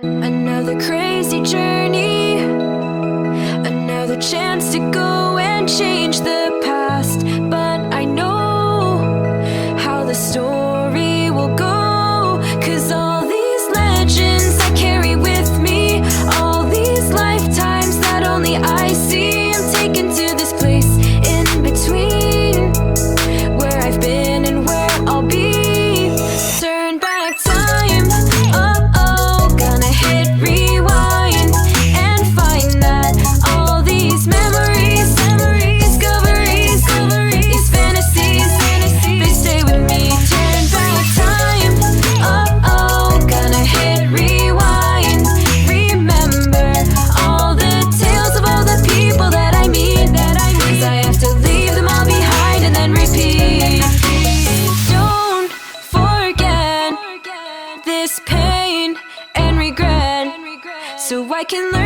Another crazy journey, another chance to go and change the past. But I know how the story will go, 'cause all these legends I carry with me, all these lifetimes that only I see, I'm taken to this place in between, where I've been and where I'll be. Turn back time, oh, gonna hit rewind and find that all these memories, discoveries, these fantasies, they stay with me. Turn back time, oh, gonna hit rewind, remember all the tales of all the people that I meet, 'cause I have to leave them all behind and then repeat. Don't forget this pain and regret, so I can learn